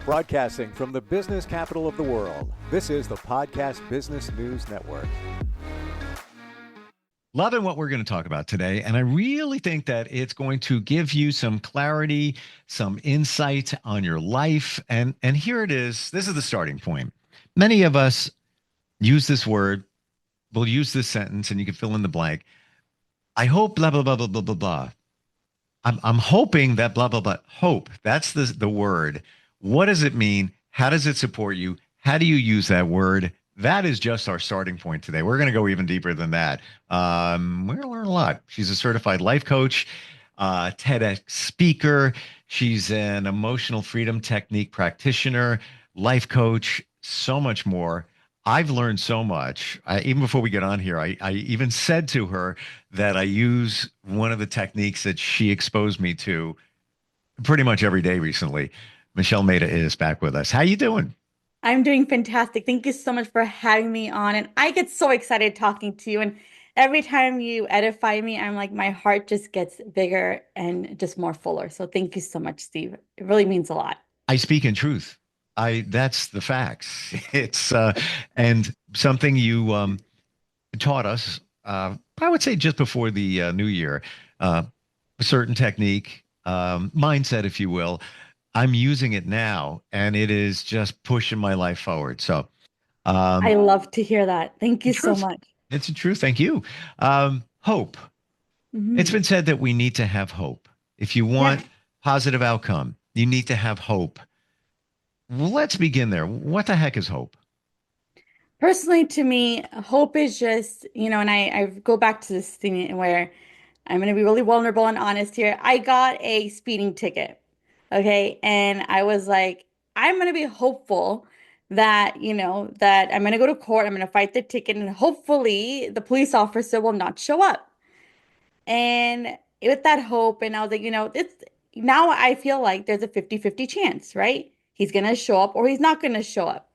Broadcasting from the business capital of the world, this is the Podcast Business News Network. Loving what we're going to talk about today. And I really think that it's going to give you some clarity, some insight on your life. And here it is. This is the starting point. Many of us use this word. We'll use this sentence and you can fill in the blank. I hope blah, blah, blah, blah, blah, blah, blah. I'm hoping that blah, blah, blah. Hope. That's the word. What does it mean? How does it support you? How do you use that word? That is just our starting point today. We're going to go even deeper than that. We're going to learn a lot. She's a certified life coach, TEDx speaker. She's an emotional freedom technique practitioner, life coach, so much more. I've learned so much. Even before we get on here, I even said to her that I use one of the techniques that she exposed me to pretty much every day recently. Michelle Mehta is back with us. How you doing? I'm doing fantastic. Thank you so much for having me on. And I get so excited talking to you. And every time you edify me, I'm like, my heart just gets bigger and just more fuller. So thank you so much, Steve. It really means a lot. I speak in truth. That's the facts. It's and something you taught us. I would say just before the new year, a certain technique, mindset, if you will. I'm using it now, and it is just pushing my life forward. So, I love to hear that. Thank you so truth. much. It's the truth. Thank you. Hope. It's Mhm. been said that we need to have hope. If you Yeah. want positive outcome, you need to have hope. Well, let's begin there. What the heck is hope? Personally, to me, hope is just, and I go back to this thing where I'm going to be really vulnerable and honest here. I got a speeding ticket. Okay. And I was like, I'm going to be hopeful that, that I'm going to go to court. I'm going to fight the ticket and hopefully the police officer will not show up. And with that hope, and I was like, it's now I feel like there's a 50-50 chance, right? He's going to show up or he's not going to show up.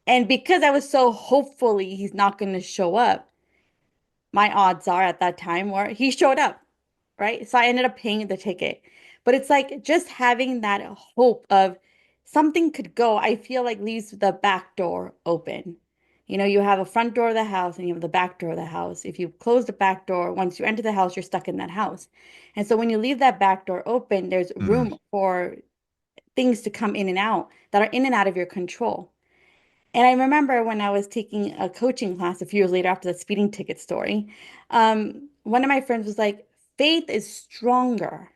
And because I was so hopefully he's not going to show up, my odds are at that time where he showed up, right? So I ended up paying the ticket. But it's like just having that hope of something could go, I feel like leaves the back door open. You have a front door of the house and you have the back door of the house. If you close the back door, once you enter the house, you're stuck in that house. And so when you leave that back door open, there's Mm. room for things to come in and out that are in and out of your control. And I remember when I was taking a coaching class a few years later after the speeding ticket story, one of my friends was like, faith is stronger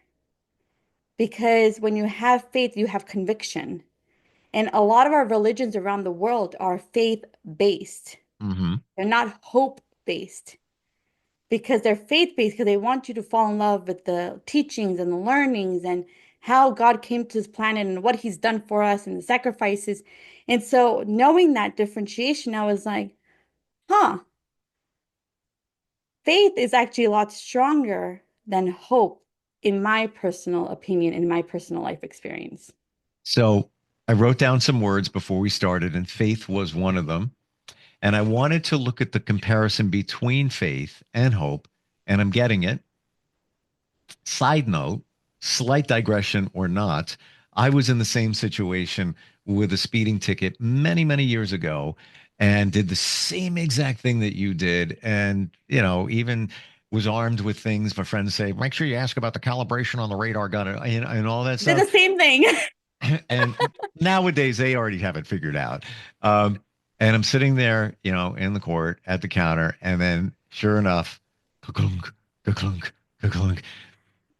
because when you have faith, you have conviction. And a lot of our religions around the world are faith-based. Hmm. They're not hope-based because they're faith-based because they want you to fall in love with the teachings and the learnings and how God came to this planet and what he's done for us and the sacrifices. And so knowing that differentiation, I was like, huh, faith is actually a lot stronger than hope, in my personal opinion, in my personal life experience. So I wrote down some words before we started, and faith was one of them. And I wanted to look at the comparison between faith and hope, and I'm getting it. Side note, slight digression or not, I was in the same situation with a speeding ticket many, many years ago and did the same exact thing that you did. And, even was armed with things. My friends say, make sure you ask about the calibration on the radar gun and all that Did stuff. the same thing. And nowadays they already have it figured out. And I'm sitting there, in the court at the counter, and then sure enough, ka-clunk, ka-clunk, ka-clunk,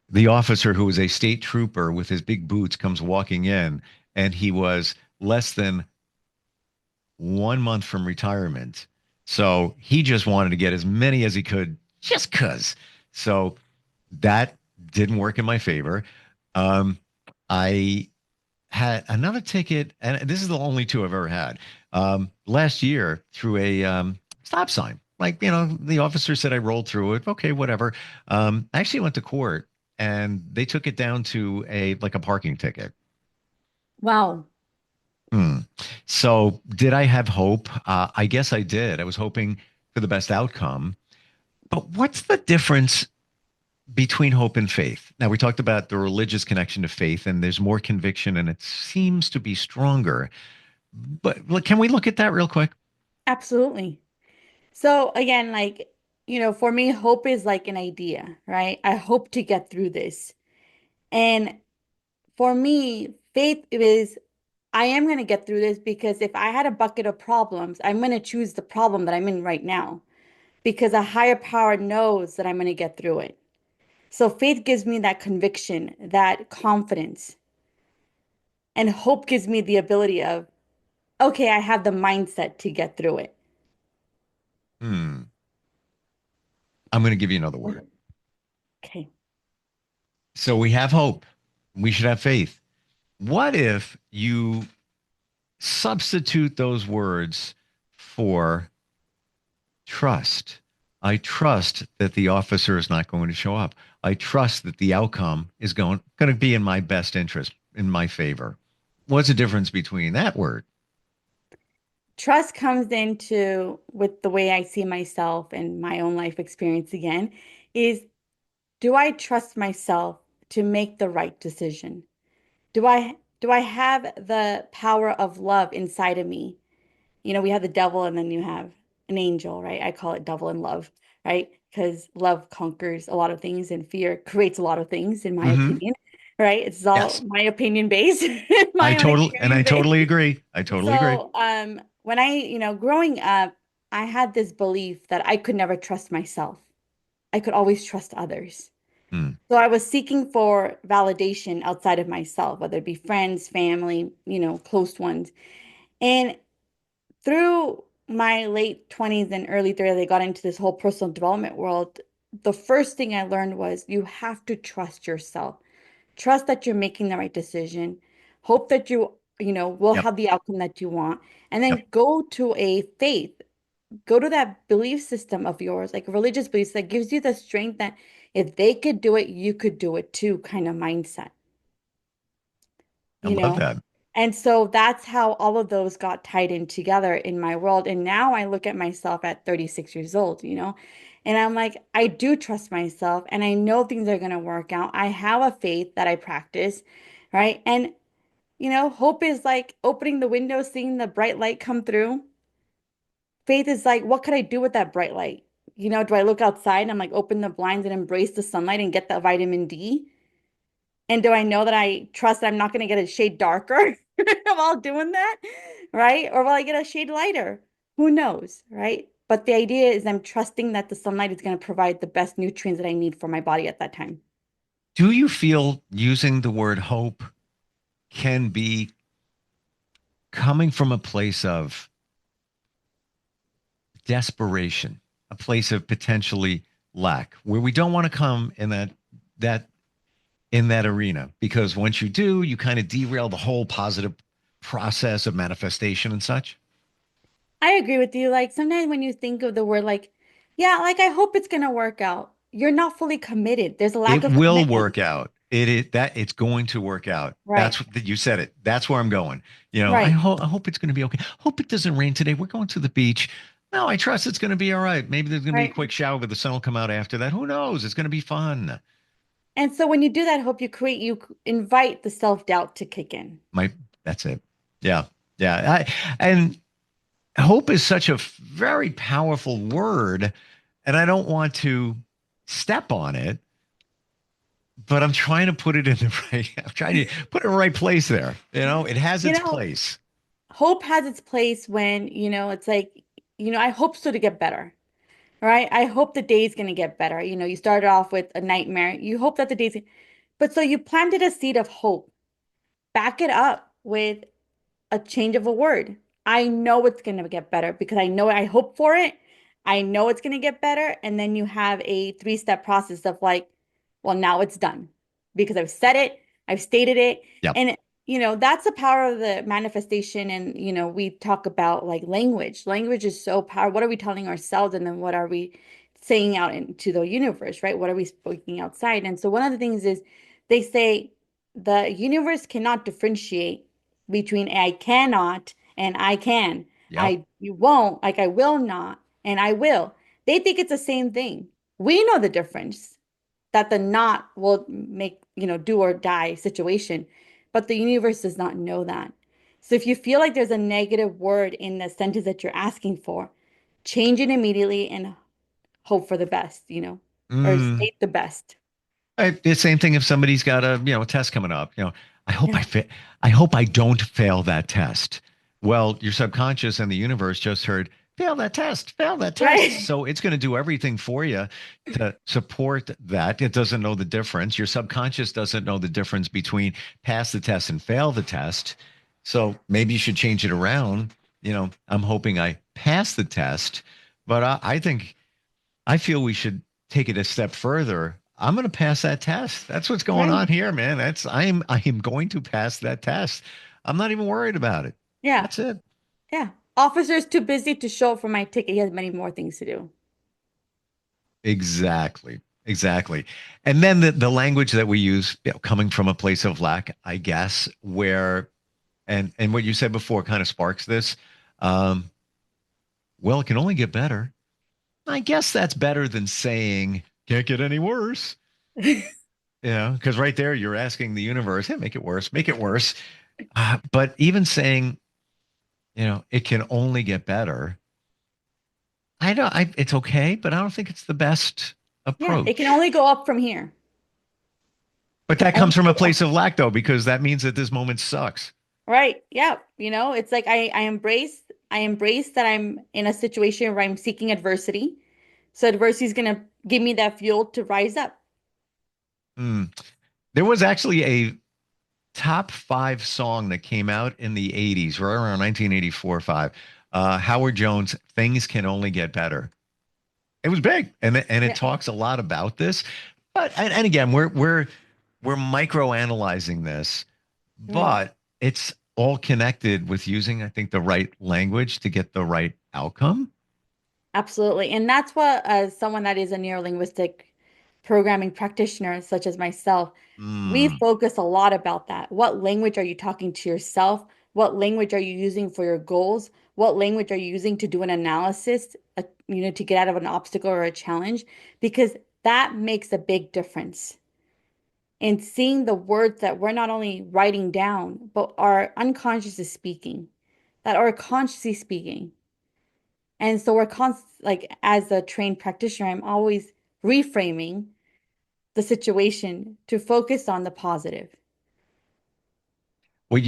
the officer who was a state trooper with his big boots comes walking in, and he was less than 1 month from retirement. So he just wanted to get as many as he could just because. So that didn't work in my favor. Um, I had another ticket, and this is the only two I've ever had. Last year through a stop sign. Like, the officer said I rolled through it. Okay, whatever. I actually went to court and they took it down to a parking ticket. Wow. Hmm. So did I have hope? I guess I did. I was hoping for the best outcome. But what's the difference? between hope and faith. Now, we talked about the religious connection to faith, and there's more conviction, and it seems to be stronger. But can we look at that real quick? Absolutely. So again, like, for me, hope is like an idea, right? I hope to get through this. And for me, faith is I am going to get through this because if I had a bucket of problems, I'm going to choose the problem that I'm in right now because a higher power knows that I'm going to get through it. So faith gives me that conviction, that confidence, and hope gives me the ability of, okay, I have the mindset to get through it. Hmm. I'm going to give you another word. Okay. So we have hope. We should have faith. What if you substitute those words for trust? I trust that the officer is not going to show up. I trust that the outcome is going to be in my best interest, in my favor. What's the difference between that word? Trust comes into with the way I see myself and my own life experience again, is do I trust myself to make the right decision? Do I have the power of love inside of me? We have the devil and then you have an angel, right? I call it devil and love, right? Because love conquers a lot of things and fear creates a lot of things, in my Mm-hmm. opinion, right? It's all Yes. my opinion based, my own I experience based. totally agree. I totally agree. So, when growing up, I had this belief that I could never trust myself. I could always trust others. Hmm. So I was seeking for validation outside of myself, whether it be friends, family, close ones. And through my late 20s and early 30s, I got into this whole personal development world. The first thing I learned was you have to trust yourself. Trust that you're making the right decision. Hope that will Yep. have the outcome that you want. And Yep. then go to a faith, go to that belief system of yours, like religious beliefs that gives you the strength that if they could do it, you could do it too, kind of mindset, I you love know? that. And so that's how all of those got tied in together in my world. And now I look at myself at 36 years old, and I'm like, I do trust myself and I know things are going to work out. I have a faith that I practice, right? And, hope is like opening the window, seeing the bright light come through. Faith is like, what could I do with that bright light? Do I look outside and I'm like, open the blinds and embrace the sunlight and get the vitamin D? And do I know that I trust that I'm not going to get a shade darker while doing that? Right? Or will I get a shade lighter? Who knows? Right? But the idea is I'm trusting that the sunlight is going to provide the best nutrients that I need for my body at that time. Do you feel using the word hope can be coming from a place of desperation, a place of potentially lack, where we don't want to come in that in that arena? Because once you do, you kind of derail the whole positive process of manifestation and such. I agree with you. Like sometimes when you think of the word like, yeah, like I hope it's going to work out, you're not fully committed. There's a lack It of will commitment. work out. It is that it's going to work out. Right. That's what you said it. That's where I'm going. Right. I hope it's going to be okay. Hope it doesn't rain today. We're going to the beach. No, I trust it's going to be all right. Maybe there's going to be a Right. quick shower, but the sun will come out after that. Who knows? It's going to be fun. And so when you do that hope, you invite the self-doubt to kick in. My that's it. Yeah. Yeah. And hope is such a very powerful word, and I don't want to step on it, but I'm trying to put it in the right. I'm trying to put it in the right place there. It has You its know, place. hope has its place when, it's like, I hope so to get better, right? I hope the day's going to get better. You started off with a nightmare. You hope that the day's, but so you planted a seed of hope. Back it up with a change of a word. I know it's going to get better because I know I hope for it. I know it's going to get better. And then you have a three-step process of like, well, now it's done because I've said it, I've stated it. Yep. And, that's the power of the manifestation. And, we talk about like language. Language is so powerful. What are we telling ourselves? And then what are we saying out into the universe, right? What are we speaking outside? And so one of the things is they say the universe cannot differentiate between I cannot and I can. Yep. You won't, like I will not and I will. They think it's the same thing. We know the difference. that the not will make, do or die situation. But the universe does not know that. So if you feel like there's a negative word in the sentence that you're asking for, change it immediately and hope for the best, or Mm. state the best. The same thing if somebody's got a test coming up. I hope Yeah. I hope I don't fail that test. Well, your subconscious and the universe just heard fail that test, fail that test. Right. So it's going to do everything for you to support that. It doesn't know the difference. Your subconscious doesn't know the difference between pass the test and fail the test. So maybe you should change it around. I'm hoping I pass the test, but I feel we should take it a step further. I'm going to pass that test. That's what's going Right. on here, man. I am going to pass that test. I'm not even worried about it. Yeah. That's it. Yeah. Officer's too busy to show up for my ticket. He has many more things to do. Exactly. Exactly. And then the language that we use, coming from a place of lack, I guess, where and what you said before kind of sparks this. Um, well, it can only get better. I guess that's better than saying can't get any worse. Because right there you're asking the universe, hey, make it worse, make it worse. But even saying, it can only get better. It's okay, but I don't think it's the best Yeah, it can approach. only go up from here. But that Only comes from a go place up. of lack, though, because that means that this moment sucks. Right. Yeah. It's like I embrace that I'm in a situation where I'm seeking adversity. So adversity is gonna give me that fuel to rise up. Hmm. There was actually a top five song that came out in the 80s, right around 1984 5. Howard Jones, Things Can Only Get Better. It was big, and it Yeah. talks a lot about this. But and again, we're micro analyzing this, Right. but it's all connected with using, I think, the right language to get the right outcome. Absolutely. And that's what, as someone that is a neurolinguistic programming practitioner, such as myself, we Mm. focus a lot about that. What language are you talking to yourself? What language are you using for your goals? What language are you using to do an analysis, to get out of an obstacle or a challenge? Because that makes a big difference in seeing the words that we're not only writing down, but our unconscious is speaking, that are consciously speaking. And so like as a trained practitioner, I'm always reframing the situation to focus on the positive. Well,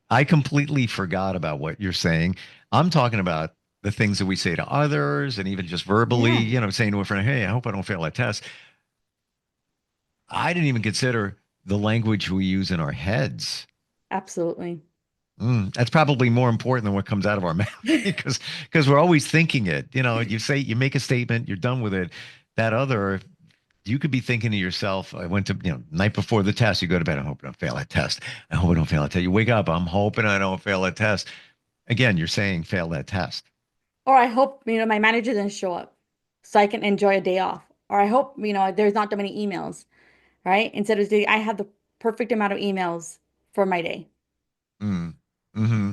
I completely forgot about what you're saying. I'm talking about the things that we say to others, and even just verbally, Yeah, saying to a friend, "Hey, I hope I don't fail that test." I didn't even consider the language we use in our heads. absolutely. That's probably more important than what comes out of our mouth because we're always thinking it. You make a statement, you're done with it. That other, you could be thinking to yourself, I went to, night before the test, you go to bed, I hope I don't fail that test. I hope I don't fail that test. You wake up, I'm hoping I don't fail that test. Again, you're saying fail that test. Or I hope, my manager doesn't show up so I can enjoy a day off. Or I hope, there's not that many emails, right? Instead of saying I have the perfect amount of emails for my day, Mm. Hmm.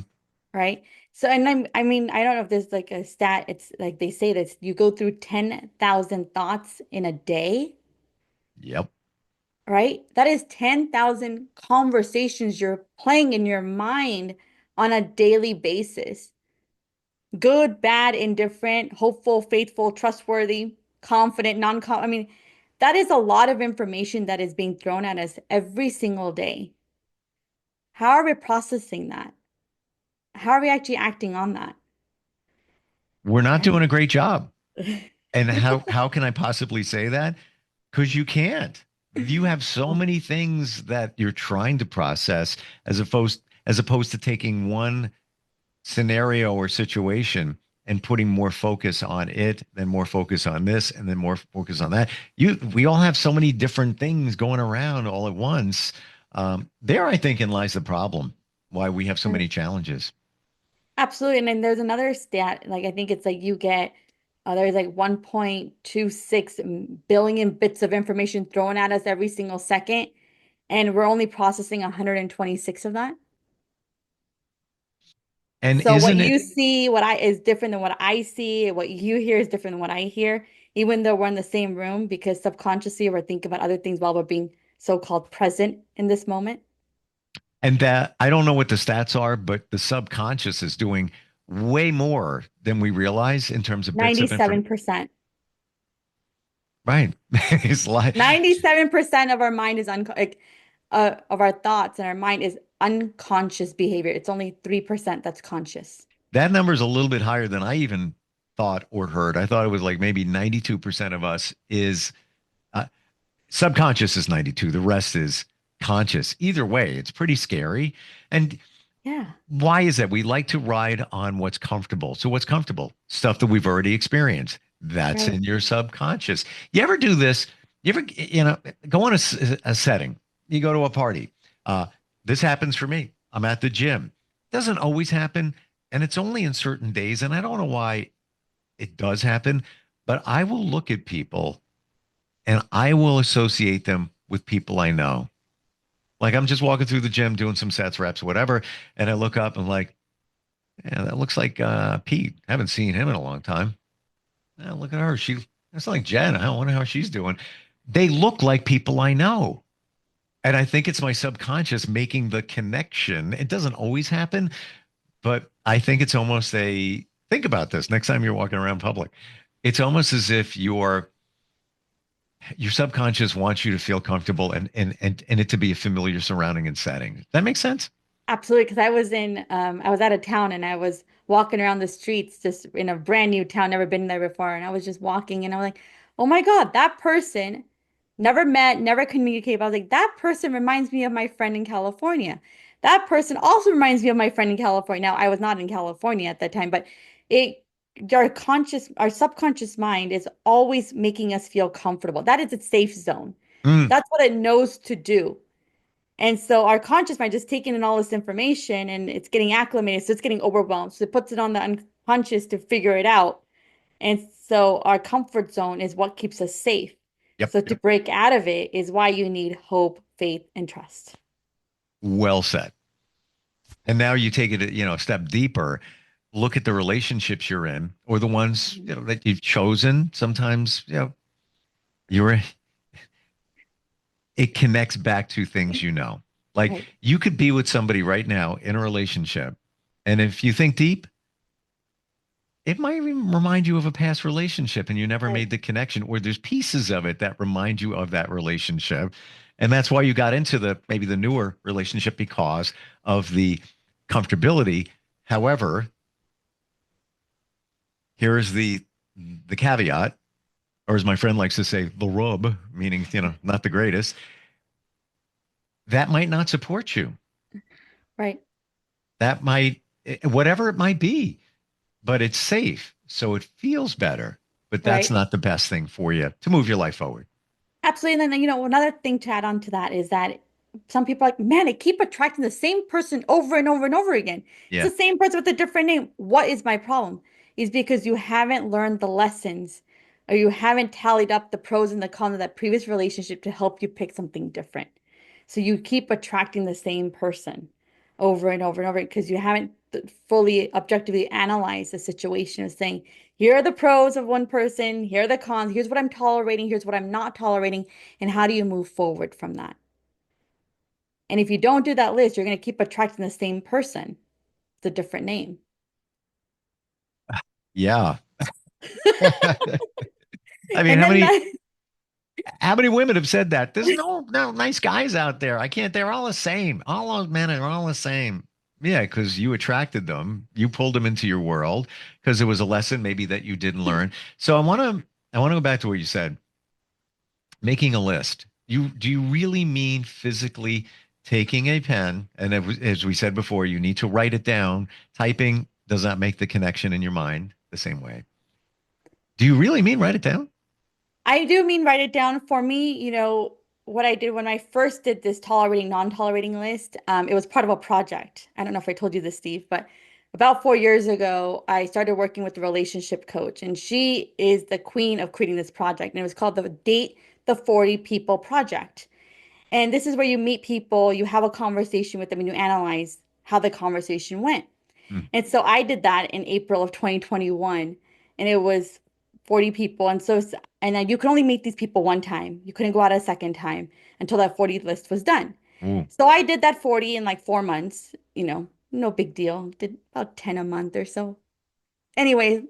right? So, and I don't know if there's like a stat, it's like they say this, you go through 10,000 thoughts in a day, Yep. right? That is 10,000 conversations you're playing in your mind on a daily basis. Good, bad, indifferent, hopeful, faithful, trustworthy, confident, non-com. That is a lot of information that is being thrown at us every single day. How are we processing that? How are we actually acting on that? We're not Right? doing a great job. And how can I possibly say that? Because you can't. You have so Oh, many things that you're trying to process as opposed to taking one scenario or situation and putting more focus on it, then more focus on this, and then more focus on that. We all have so many different things going around all at once. There, I think, in lies the problem. Why we have so many challenges. absolutely. And then there's another stat, like I think it's like there's like 1.26 billion bits of information thrown at us every single second, and we're only processing 126 of that. And So what isn't you it? see, what I is different than what I see, what you hear is different than what I hear. even though we're in the same room, because subconsciously we're thinking about other things while we're being so-called present in this moment. And that I don't know what the stats are, but the subconscious is doing way more than we realize in terms of bits of information. 97%. Right. It's like 97% of our mind is of our thoughts and our mind is unconscious behavior. It's only 3% that's conscious. that number is a little bit higher than I even thought or heard. I thought it was like maybe 92% of us is uh, subconscious is 92. The rest is conscious. Either way, it's pretty scary. And Yeah, why is that? We like to ride on what's comfortable. So what's comfortable? Stuff that we've already experienced. That's right. in your subconscious. You ever do this? You ever, go on a setting. You go to a party. Uh, this happens for me. I'm at the gym. Doesn't always happen, and it's only in certain days. And I don't know why it does happen, but I will look at people and I will associate them with people I know. Like I'm just walking through the gym doing some sets, reps, whatever, and I look up and like, yeah, that looks like Pete. Haven't seen him in a long time. Look at her. That's like Jen. I wonder how she's doing. They look like people I know. And I think it's my subconscious making the connection. It doesn't always happen, but I think it's almost think about this next time you're walking around public. It's almost as if your subconscious wants you to feel comfortable and it to be a familiar surrounding and setting. That makes sense? Absolutely, because I was out of town and I was walking around the streets just in a brand new town, never been there before. And I was just walking and I was like, oh my God, that person never met, never communicated. But I was like, that person reminds me of my friend in California. That person also reminds me of my friend in California. Now, I was not in California at that time, but it, our subconscious mind is always making us feel comfortable. That is its safe zone. Mm, That's what it knows to do. And so our conscious mind just taking in all this information and it's getting acclimated, so it's getting overwhelmed. So it puts it on the unconscious to figure it out. And so our comfort zone is what keeps us safe. yep. So to break out of it is why you need hope, faith, and trust. Well said. And now you take it, a step deeper. Look at the relationships you're in or the ones, that you've chosen. Sometimes, you're it connects back to things you know. Like Right, you could be with somebody right now in a relationship, and if you think deep, it might even remind you of a past relationship and you never right, made the connection, or there's pieces of it that remind you of that relationship. And that's why you got into maybe the newer relationship because of the comfortability. However, here is the caveat, or as my friend likes to say, the rub, meaning, not the greatest. That might not support you. right, That might, whatever it might be, but it's safe. So it feels better. But that's right. not the best thing for you to move your life forward. Absolutely. And then, another thing to add on to that is that some people are like, man, I keep attracting the same person over and over and over again. It's Yeah. the same person with a different name. What is my problem? Is because you haven't learned the lessons or you haven't tallied up the pros and the cons of that previous relationship to help you pick something different. So you keep attracting the same person over and over and over because you haven't fully objectively analyzed the situation of saying, here are the pros of one person, here are the cons, here's what I'm tolerating, here's what I'm not tolerating, and how do you move forward from that? And if you don't do that list, you're going to keep attracting the same person. It's a different name. Yeah. I mean, And how then many that, how many women have said that? There's no nice guys out there. I can't, they're all the same. All those men are all the same. Yeah, because you attracted them. You pulled them into your world because it was a lesson maybe that you didn't learn. So I want to go back to what you said. Making a list. Do you really mean physically taking a pen and as we said before, you need to write it down. Typing does not make the connection in your mind the same way. Do you really mean write it down? I do mean write it down. For me, what I did when I first did this tolerating, non-tolerating list, it was part of a project. I don't know if I told you this, Steve, but about 4 years ago, I started working with a relationship coach, and she is the queen of creating this project. And it was called the Date the 40 People Project. And this is where you meet people, you have a conversation with them, and you analyze how the conversation went. Hmm. And so I did that in April of 2021. And it was 40 people. And then you could only meet these people one time. You couldn't go out a second time until that 40 list was done. Ooh. So I did that 40 in like 4 months, no big deal. Did about 10 a month or so. Anyway,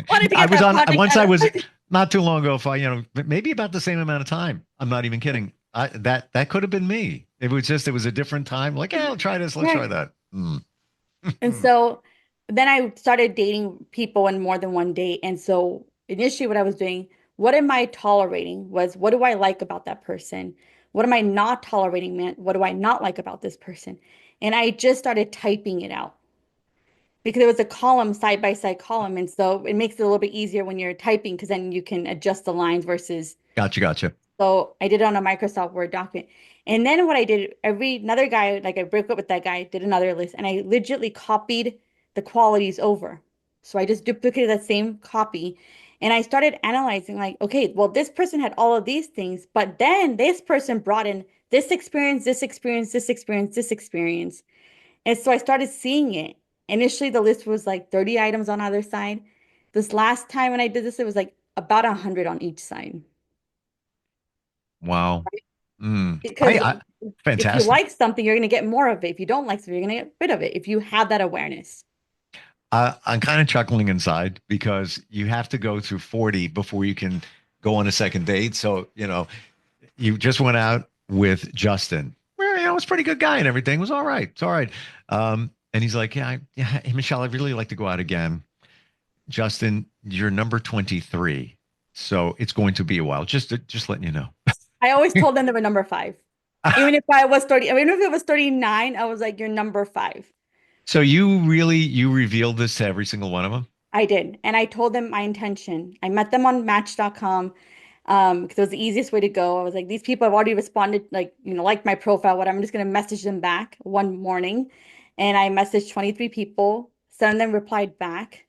wanted to I get was that on project once. out I of. was not too long ago. If I, maybe about the same amount of time. I'm not even kidding. That could have been me. It was a different time. Like, yeah, I'll try this. Let's try Right. that. Mm. And so then I started dating people in more than one date. And so initially, what I was doing, what am I tolerating was what do I like about that person? What am I not tolerating, man? What do I not like about this person? And I just started typing it out because it was a column, side by side column. And so it makes it a little bit easier when you're typing because then you can adjust the lines versus Gotcha, gotcha. so I did it on a Microsoft Word document. And then what I did, another guy, like I broke up with that guy, did another list, and I legitimately copied the qualities over. So I just duplicated that same copy and I started analyzing like, okay, well, this person had all of these things, but then this person brought in this experience, this experience, this experience, this experience. And so I started seeing it. Initially, the list was like 30 items on either side. This last time when I did this, it was like about 100 on each side. Wow. Mm. Because if you Fantastic. like something, you're going to get more of it. If you don't like something, you're going to get rid of it if you have that awareness. I'm kind of chuckling inside because you have to go through 40 before you can go on a second date. So, you just went out with Justin. Well, it's a pretty good guy and everything. It was all right. It's all right. And he's like, yeah, hey, Michelle, I'd really like to go out again. Justin, you're number 23. So it's going to be a while. Just letting you know. I always told them they were number five. Even if I was 30, I mean, if it was 39, I was like, you're number five. So you revealed this to every single one of them? I did. And I told them my intention. I met them on Match.com because it was the easiest way to go. I was like, these people have already responded, like, liked my profile. What I'm just going to message them back one morning. And I messaged 23 people. Some of them replied back.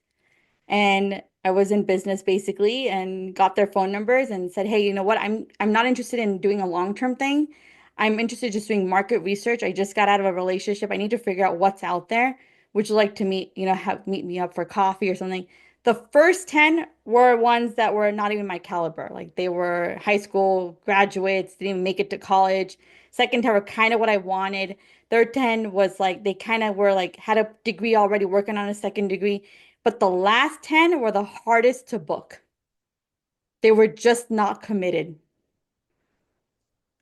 And I was in business basically and got their phone numbers and said, "Hey, you know what? I'm not interested in doing a long-term thing. I'm interested just doing market research. I just got out of a relationship. I need to figure out what's out there. Would you like to meet me up for coffee or something?" The first 10 were ones that were not even my caliber. Like they were high school graduates, didn't even make it to college. Second 10 were kind of what I wanted. Third 10 was like they kind of were like had a degree already, working on a second degree. But the last 10 were the hardest to book. They were just not committed.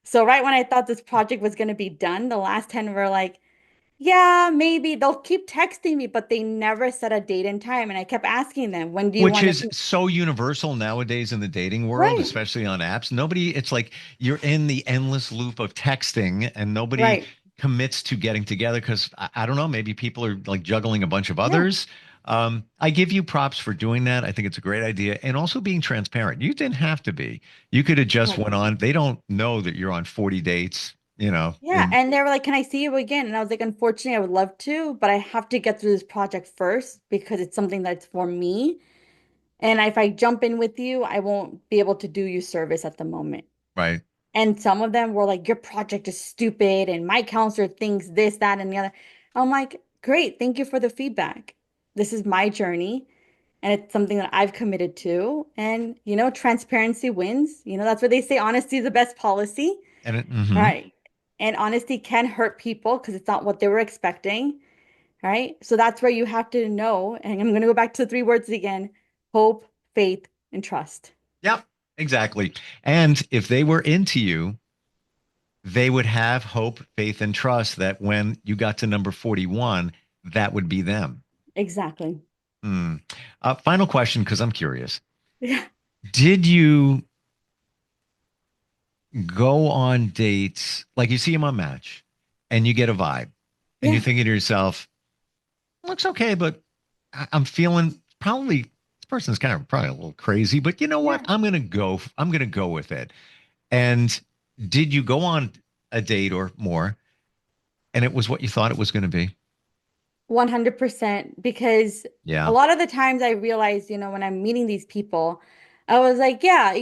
So right when I thought this project was going to be done, the last 10 were like, yeah, maybe they'll keep texting me, but they never set a date and time. And I kept asking them, when do you Which want is to? so universal nowadays in the dating world, Right, especially on apps. It's like you're in the endless loop of texting and nobody right. commits to getting together because I don't know, maybe people are like juggling a bunch of Yeah, others. I give you props for doing that. I think it's a great idea and also being transparent. You didn't have to be. You could have just went exactly. on. They don't know that you're on 40 dates, Yeah. and And they were like, can I see you again? And I was like, unfortunately, I would love to, but I have to get through this project first because it's something that's for me. And if I jump in with you, I won't be able to do you service at the moment. right. And some of them were like, your project is stupid, and my counselor thinks this, that, and the other. I'm like, great, thank you for the feedback. This is my journey, and it's something that I've committed to. And, transparency wins. That's what they say, honesty is the best policy. And Right. And honesty can hurt people because it's not what they were expecting. Right. So that's where you have to know. And I'm going to go back to the three words again: hope, faith, and trust. yep, exactly. And if they were into you, they would have hope, faith, and trust that when you got to number 41, that would be them. Exactly. Hmm. Final question, because I'm curious. Yeah. Did you go on dates like you see them on Match and you get a vibe and you're Yeah. thinking to yourself, looks okay, but I'm feeling probably this person's kind of probably a little crazy, but you know what? Yeah. I'm gonna go with it. And did you go on a date or more and it was what you thought it was going to be? 100% because a Yeah. lot of the times I realize, when I'm meeting these people, I was like, yeah,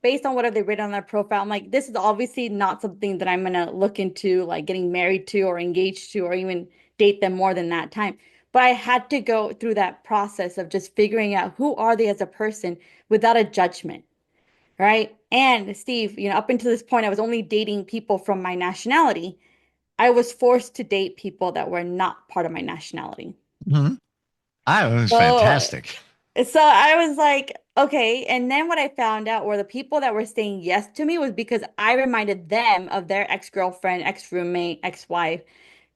based on what have they written on their profile, I'm like, this is obviously not something that I'm gonna look into like getting married to or engaged to or even date them more than that time. But I had to go through that process of just figuring out who are they as a person without a judgment, right? And Steve, up until this point, I was only dating people from my nationality. I was forced to date people that were not part of my nationality. Mhm. It was So fantastic. so I was like, okay. And then what I found out were the people that were saying yes to me was because I reminded them of their ex-girlfriend, ex-roommate, ex-wife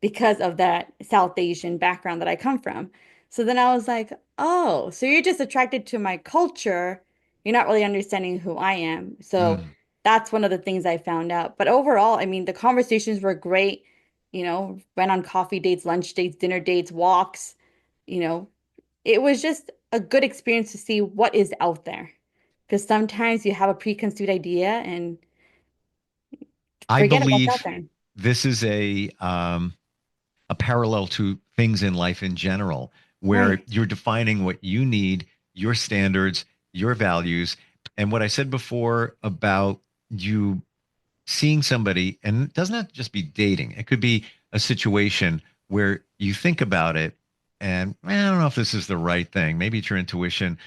because of that South Asian background that I come from. So then I was like, oh, so you're just attracted to my culture. You're not really understanding who I am. So Mm. that's one of the things I found out. But overall, I mean, the conversations were great. Went on coffee dates, lunch dates, dinner dates, walks, you know, it was just a good experience to see what is out there. Because sometimes you have a preconceived idea and I forget it what's out believe there. this is a parallel to things in life in general, where Right, you're defining what you need, your standards, your values. And what I said before about you seeing somebody, and it doesn't have to just be dating, it could be a situation where you think about it and I don't know if this is the right thing. Maybe it's your intuition.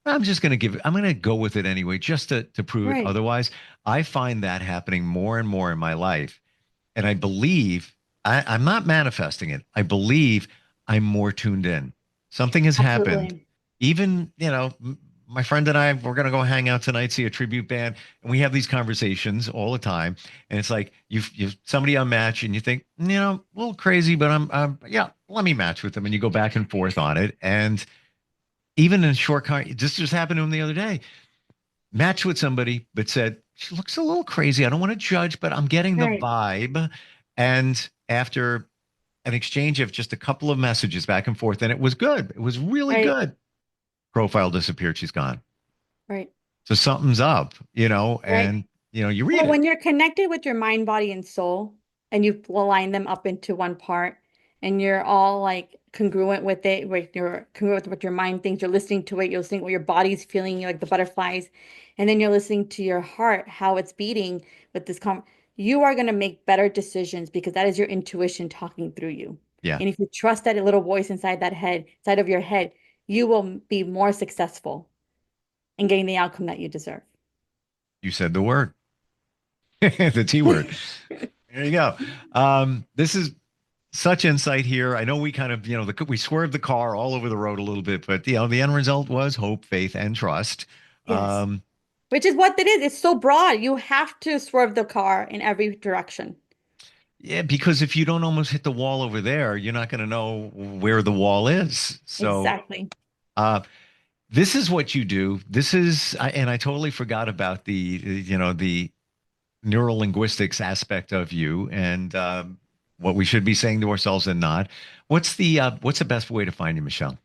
I'm going to go with it anyway, just to prove it right. otherwise. I find that happening more and more in my life. And I believe I'm not manifesting it. I believe I'm more tuned in. Something has happened. Absolutely. Even, my friend and I, we're going to go hang out tonight, see a tribute band. And we have these conversations all the time. And it's like you somebody on match and you think, a little crazy, but yeah, let me match with them. And you go back and forth on it. And even in short, this just happened to him the other day. Matched with somebody, but said, she looks a little crazy. I don't want to judge, but I'm getting the Right, vibe. And after an exchange of just a couple of messages back and forth, and it was good. It was really right, good. Profile disappeared. She's gone. right, So something's up, right. and you read Well, it. when you're connected with your mind, body, and soul, and you align them up into one part, and you're all like congruent with it, where you're congruent with what your mind thinks, you're listening to it, you're listening what your body's feeling, like the butterflies, and then you're listening to your heart, how it's beating with this you are going to make better decisions because that is your intuition talking through you. Yeah, And if you trust that little voice inside that head, inside of your head, you will be more successful in getting the outcome that you deserve. you said the word, the T word. There you go. This is such insight here. I know we kind of, we swerved the car all over the road a little bit, but the end result was hope, faith, and trust. Yes. Um, Which is what it is. It's so broad. You have to swerve the car in every direction. Yeah, because if you don't almost hit the wall over there, you're not going to know where the wall is. So, Exactly. uh, this is what you do. And I totally forgot about the neural linguistics aspect of you and what we should be saying to ourselves and not. What's the best way to find you, Michelle?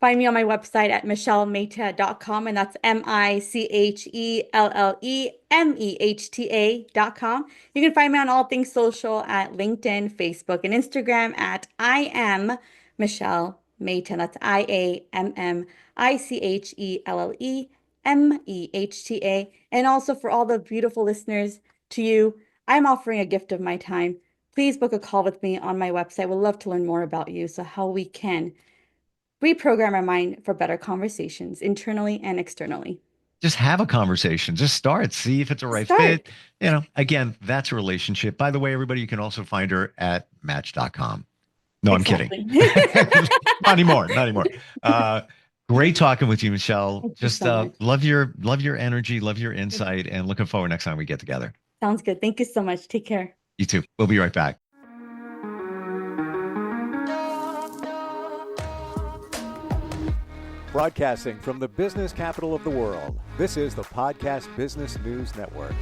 Find me on my website at michellemehta.com, and that's MICHELLEMEHTA.com. You can find me on all things social at LinkedIn, Facebook, and Instagram at I am Michelle Mehta. That's IAMMICHELLEMEHTA. And also for all the beautiful listeners, to you, I'm offering a gift of my time. Please book a call with me on my website. We'd love to learn more about you, so how we can reprogram our mind for better conversations internally and externally. Just have a conversation. Just start. See if it's a right Start. fit. Again, that's a relationship. By the way, everybody, you can also find her at match.com. No, I'm kidding. Exactly. Not anymore. Not anymore. Uh, Great talking with you, Michelle. Thank you Just so much. love your energy, love your insight, and looking forward next time we get together. Sounds good. Thank you so much. Take care. You too. We'll be right back. Broadcasting from the business capital of the world, this is the Podcast Business News Network.